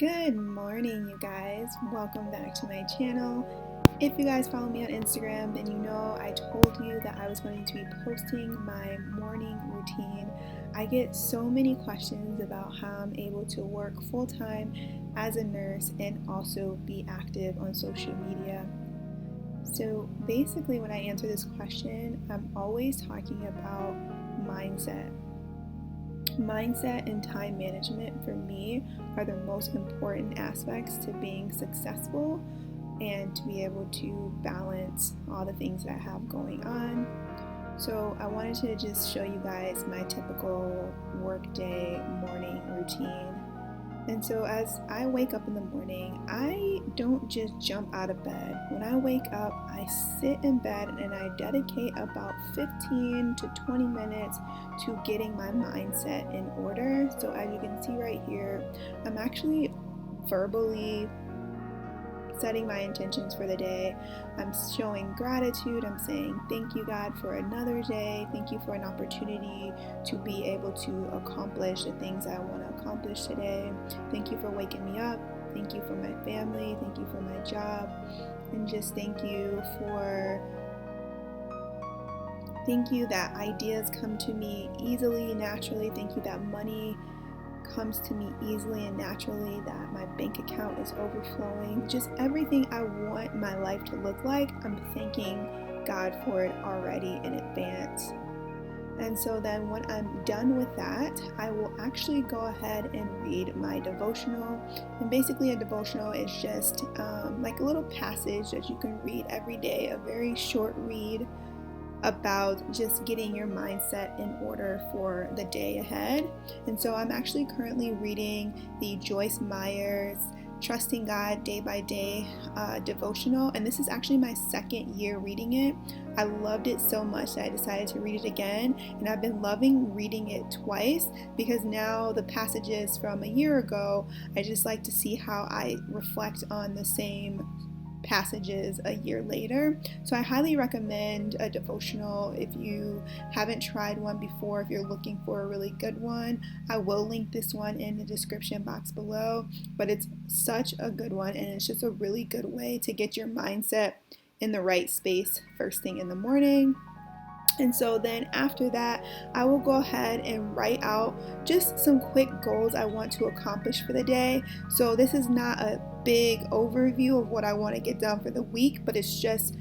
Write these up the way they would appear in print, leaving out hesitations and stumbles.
Good morning, you guys. Welcome back to my channel. If you guys follow me on Instagram, then you know I told you that I was going to be posting my morning routine. I get so many questions about how I'm able to work full-time as a nurse and also be active on social media. So basically, when I answer this question, I'm always talking about mindset. Mindset and time management for me are the most important aspects to being successful and to be able to balance all the things that I have going on. So I wanted to just show you guys my typical workday morning routine. And so as I wake up in the morning, I don't just jump out of bed. When I wake up, I sit in bed and I dedicate about 15 to 20 minutes to getting my mindset in order. So as you can see right here, I'm actually verbally setting my intentions for the day. I'm showing gratitude. I'm saying thank you, God, for another day. Thank you for an opportunity to be able to accomplish the things I want to accomplish today. Thank you for waking me up. Thank you for my family. Thank you for my job. And just thank you that ideas come to me easily, naturally. Thank you that money comes to me easily and naturally, that my bank account is overflowing. Just everything I want my life to look like, I'm thanking God for it already in advance. And so then when I'm done with that, I will actually go ahead and read my devotional. And basically a devotional is just like a little passage that you can read every day, a very short read about just getting your mindset in order for the day ahead. And so I'm actually currently reading the Joyce Meyer's Trusting God Day by Day devotional, and this is actually my second year reading it. I loved it so much that I decided to read it again, and I've been loving reading it twice because now the passages from a year ago, I just like to see how I reflect on the same passages a year later. So I highly recommend a devotional if you haven't tried one before. If you're looking for a really good one, I will link this one in the description box below, but it's such a good one and it's just a really good way to get your mindset in the right space first thing in the morning. And so then after that, I will go ahead and write out just some quick goals I want to accomplish for the day. So this is not a big overview of what I want to get done for the week, but it's just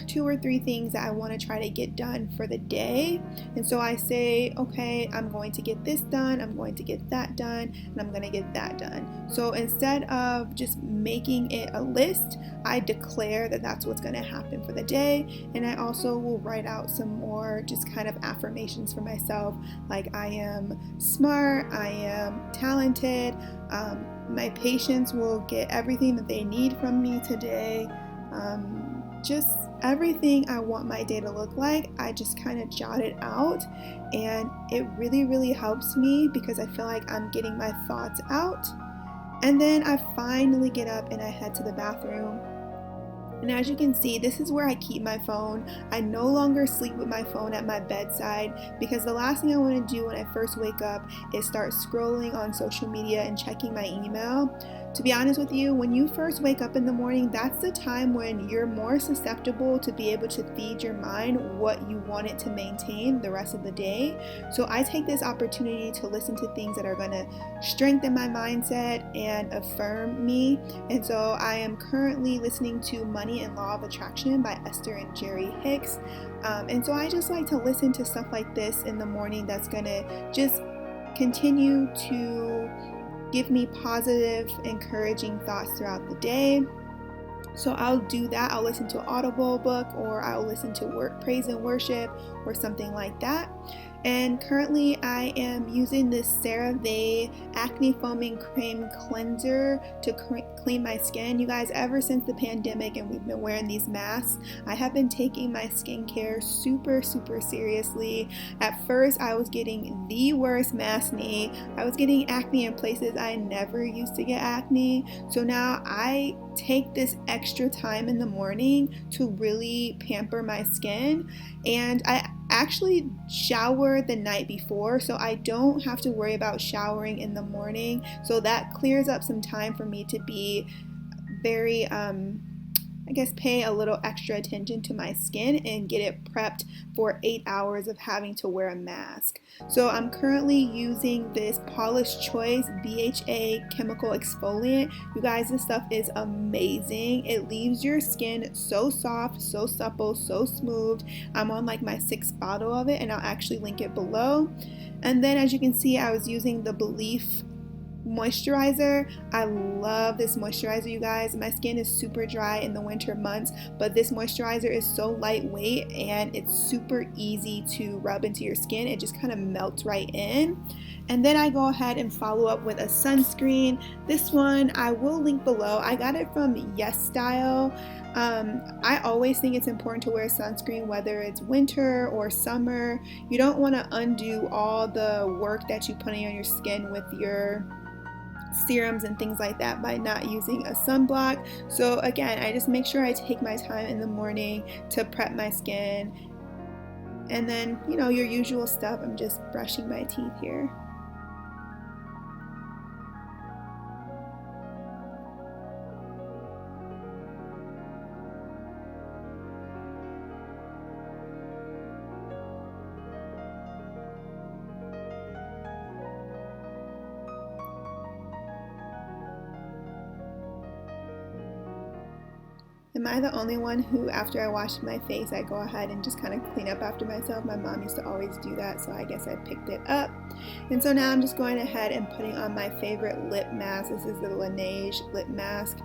two or three things that I want to try to get done for the day. And so I say, okay, I'm going to get this done, I'm going to get that done, and I'm going to get that done. So instead of just making it a list, I declare that that's what's going to happen for the day. And I also will write out some more just kind of affirmations for myself, like I am smart, I am talented, my patients will get everything that they need from me today. Just everything I want my day to look like, I just kind of jot it out, and it really helps me because I feel like I'm getting my thoughts out. And then I finally get up and I head to the bathroom. And as you can see, this is where I keep my phone. I no longer sleep with my phone at my bedside because the last thing I want to do when I first wake up is start scrolling on social media and checking my email. To be honest with you, when you first wake up in the morning, that's the time when you're more susceptible to be able to feed your mind what you want it to maintain the rest of the day. So I take this opportunity to listen to things that are going to strengthen my mindset and affirm me. And so I am currently listening to Money and Law of Attraction by Esther and Jerry Hicks. And so I just like to listen to stuff like this in the morning that's going to just continue to give me positive, encouraging thoughts throughout the day. So I'll do that. I'll listen to an Audible book, or I'll listen to praise and worship or something like that. And currently I am using this CeraVe Acne Foaming Cream Cleanser to clean my skin. You guys, ever since the pandemic and we've been wearing these masks, I have been taking my skincare super seriously. At first, I was getting the worst maskne. I was getting acne in places I never used to get acne. So now I take this extra time in the morning to really pamper my skin, and I actually shower the night before, so I don't have to worry about showering in the morning. So that clears up some time for me to be very I guess pay a little extra attention to my skin and get it prepped for 8 hours of having to wear a mask. So I'm currently using this Paula's Choice BHA chemical exfoliant. You guys, this stuff is amazing. It leaves your skin so soft, so supple, so smooth. I'm on like my 6th bottle of it, and I'll actually link it below. And then as you can see, I was using the Belief moisturizer. I love this moisturizer, you guys. My skin is super dry in the winter months, but this moisturizer is so lightweight and it's super easy to rub into your skin. It just kind of melts right in. And then I go ahead and follow up with a sunscreen. This one I will link below. I got it from Yes Style. I always think it's important to wear sunscreen whether it's winter or summer. You don't want to undo all the work that you put on your skin with your serums and things like that by not using a sunblock. So again, I just make sure I take my time in the morning to prep my skin. And then, you know, your usual stuff. I'm just brushing my teeth here. Am I the only one who, after I wash my face, I go ahead and just kind of clean up after myself? My mom used to always do that, so I guess I picked it up. And so now I'm just going ahead and putting on my favorite lip mask. This is the Laneige lip mask.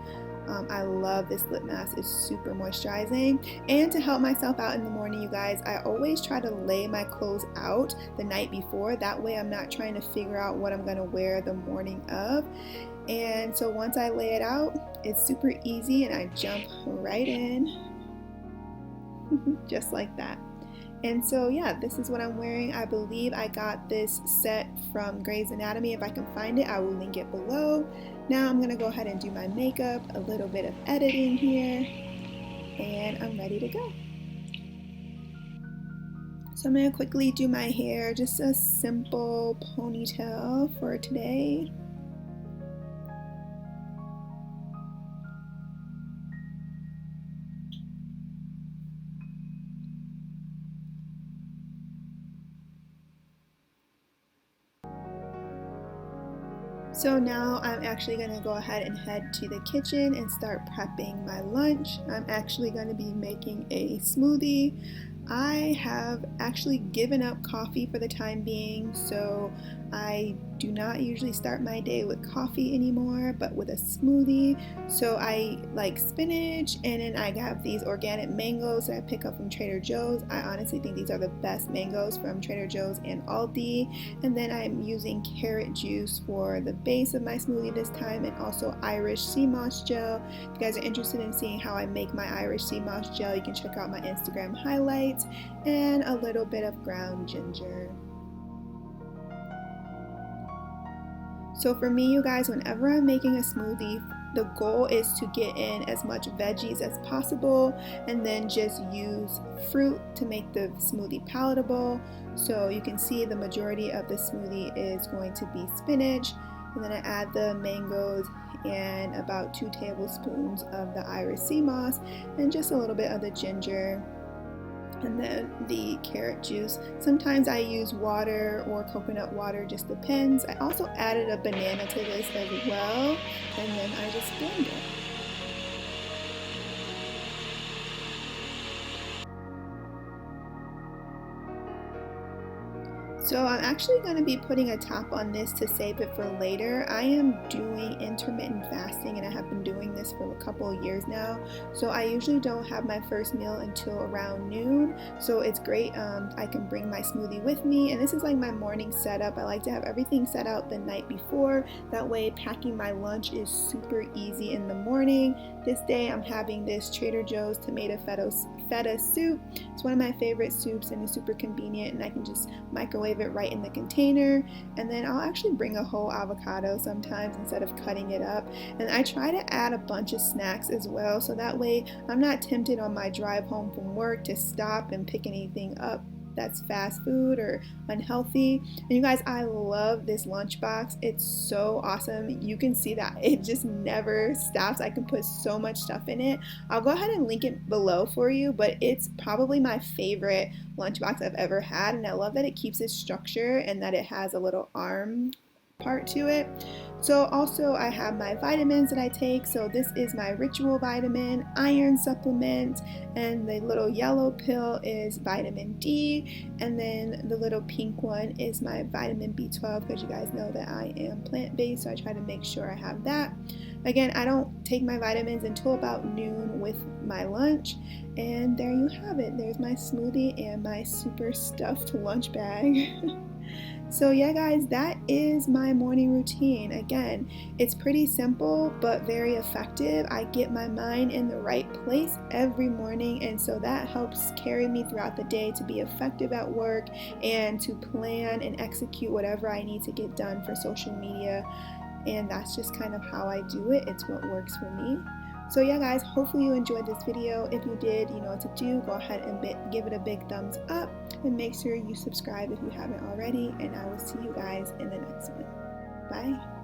I love this lip mask. It's super moisturizing. And to help myself out in the morning, you guys, I always try to lay my clothes out the night before. That way I'm not trying to figure out what I'm going to wear the morning of. And so once I lay it out, it's super easy and I jump right in just like that. And so yeah, this is what I'm wearing. I believe I got this set from Grey's Anatomy. If I can find it, I will link it below. Now I'm gonna go ahead and do my makeup, a little bit of editing here, and I'm ready to go. So I'm gonna quickly do my hair, just a simple ponytail for today. So now I'm actually going to go ahead and head to the kitchen and start prepping my lunch. I'm actually going to be making a smoothie. I have actually given up coffee for the time being, so I do not usually start my day with coffee anymore, but with a smoothie. So I like spinach, and then I have these organic mangoes that I pick up from Trader Joe's. I honestly think these are the best mangoes from Trader Joe's and Aldi. And then I'm using carrot juice for the base of my smoothie this time, and also Irish sea moss gel. If you guys are interested in seeing how I make my Irish sea moss gel, you can check out my Instagram highlights, and a little bit of ground ginger. So for me, you guys, whenever I'm making a smoothie, the goal is to get in as much veggies as possible and then just use fruit to make the smoothie palatable. So you can see the majority of the smoothie is going to be spinach, and then I add the mangoes and about 2 tablespoons of the Irish sea moss and just a little bit of the ginger. And then the carrot juice. Sometimes I use water or coconut water, just depends. I also added a banana to this as well, and then I just blend it. So I'm actually going to be putting a top on this to save it for later. I am doing intermittent fasting, and I have been doing this for a couple of years now. So I usually don't have my first meal until around noon. So it's great. I can bring my smoothie with me, and this is like my morning setup. I like to have everything set out the night before. That way packing my lunch is super easy in the morning. This day I'm having this Trader Joe's tomato feta soup. It's one of my favorite soups, and it's super convenient, and I can just microwave it right in the container. And then I'll actually bring a whole avocado sometimes instead of cutting it up. And I try to add a bunch of snacks as well, so that way I'm not tempted on my drive home from work to stop and pick anything up that's fast food or unhealthy. And you guys, I love this lunchbox. It's so awesome. You can see that it just never stops. I can put so much stuff in it. I'll go ahead and link it below for you, but it's probably my favorite lunchbox I've ever had, and I love that it keeps its structure and that it has a little arm part to it. So also I have my vitamins that I take. So this is my ritual vitamin, iron supplement, and the little yellow pill is vitamin D, and then the little pink one is my vitamin B12, because you guys know that I am plant-based, so I try to make sure I have that. Again, I don't take my vitamins until about noon with my lunch, and there you have it. There's my smoothie and my super stuffed lunch bag. So yeah guys, that is my morning routine. Again, it's pretty simple but very effective. I get my mind in the right place every morning, and so that helps carry me throughout the day to be effective at work and to plan and execute whatever I need to get done for social media. And that's just kind of how I do it. It's what works for me. So yeah guys, hopefully you enjoyed this video. If you did, you know what to do. Go ahead and give it a big thumbs up, and make sure you subscribe if you haven't already, and I will see you guys in the next one. Bye.